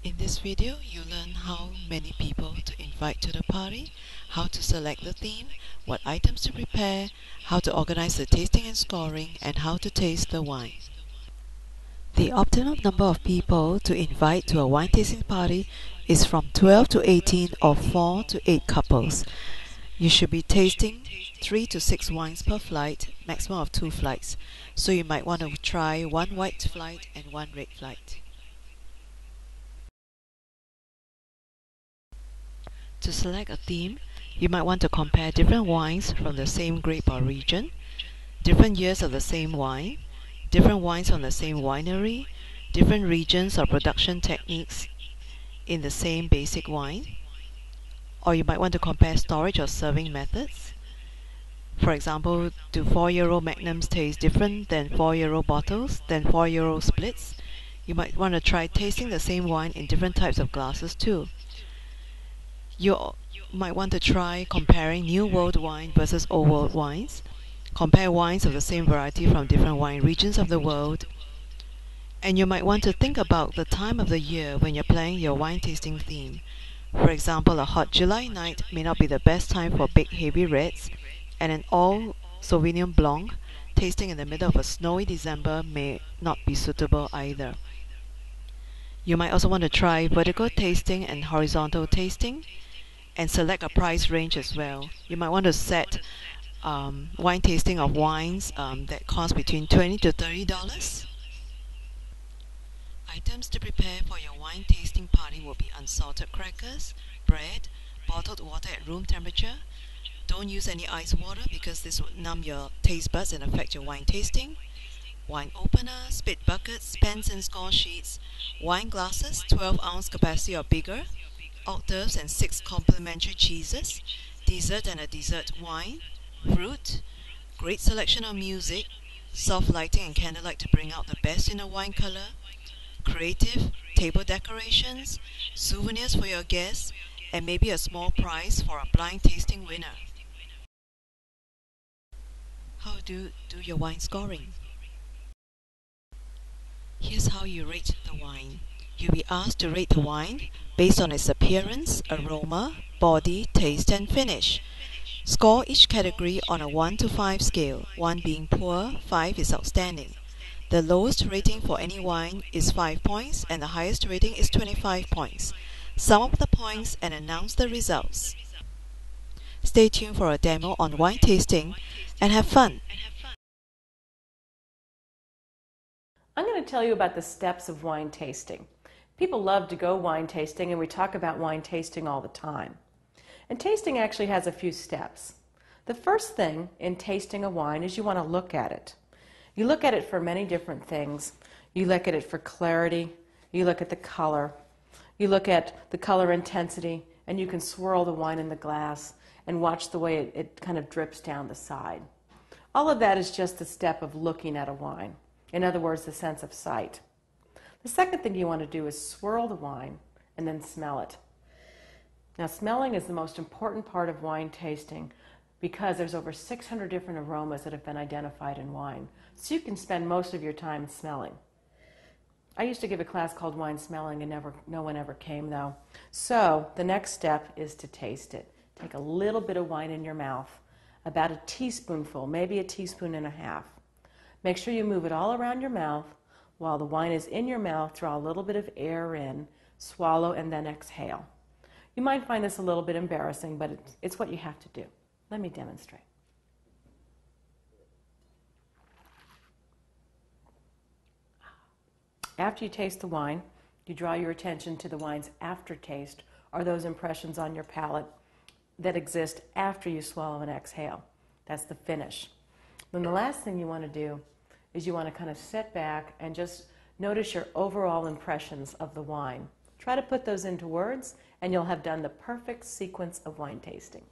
In this video, you learn how many people to invite to the party, how to select the theme, what items to prepare, how to organize the tasting and scoring, and how to taste the wine. The optimum number of people to invite to a wine tasting party is from 12 to 18 or 4 to 8 couples. You should be tasting 3 to 6 wines per flight, maximum of 2 flights. So you might want to try 1 white flight and 1 red flight. To select a theme, you might want to compare different wines from the same grape or region, different years of the same wine, different wines from the same winery, different regions or production techniques in the same basic wine, or you might want to compare storage or serving methods. For example, do 4-euro magnums taste different than 4-euro bottles, than 4-euro splits? You might want to try tasting the same wine in different types of glasses too. You might want to try comparing New World wine versus Old World wines, compare wines of the same variety from different wine regions of the world, and you might want to think about the time of the year when you're planning your wine tasting theme. For example, a hot July night may not be the best time for big heavy reds, and an all Sauvignon Blanc tasting in the middle of a snowy December may not be suitable either. You might also want to try vertical tasting and horizontal tasting, and select a price range as well. You might want to set wine tasting of wines that cost between $20 to $30. Items to prepare for your wine tasting party will be unsalted crackers, bread, bottled water at room temperature. Don't use any ice water because this would numb your taste buds and affect your wine tasting. Wine opener, spit buckets, pens and score sheets, wine glasses, 12-ounce capacity or bigger, hors d'oeuvres and 6 complimentary cheeses, dessert and a dessert wine, fruit, great selection of music, soft lighting and candlelight to bring out the best in a wine color, creative table decorations, souvenirs for your guests, and maybe a small prize for a blind tasting winner. How do you do your wine scoring? Here's how you rate the wine. You'll be asked to rate the wine based on its appearance, aroma, body, taste, and finish. Score each category on a 1 to 5 scale, 1 being poor, 5 is outstanding. The lowest rating for any wine is 5 points and the highest rating is 25 points. Sum up the points and announce the results. Stay tuned for a demo on wine tasting and have fun! I'm going to tell you about the steps of wine tasting. People love to go wine tasting, and we talk about wine tasting all the time. And tasting actually has a few steps. The first thing in tasting a wine is you want to look at it. You look at it for many different things. You look at it for clarity. You look at the color. You look at the color intensity, and you can swirl the wine in the glass and watch the way it kind of drips down the side. All of that is just the step of looking at a wine. In other words, the sense of sight. The second thing you want to do is swirl the wine and then smell it. Now, smelling is the most important part of wine tasting because there's over 600 different aromas that have been identified in wine. So you can spend most of your time smelling. I used to give a class called Wine Smelling, and no one ever came, though. So the next step is to taste it. Take a little bit of wine in your mouth, about a teaspoonful, maybe a teaspoon and a half. Make sure you move it all around your mouth. While the wine is in your mouth, draw a little bit of air in, swallow, and then exhale. You might find this a little bit embarrassing, but it's what you have to do. Let me demonstrate. After you taste the wine, you draw your attention to the wine's aftertaste, or those impressions on your palate that exist after you swallow and exhale. That's the finish. Then the last thing you want to do is you want to kind of sit back and just notice your overall impressions of the wine. Try to put those into words, and you'll have done the perfect sequence of wine tasting.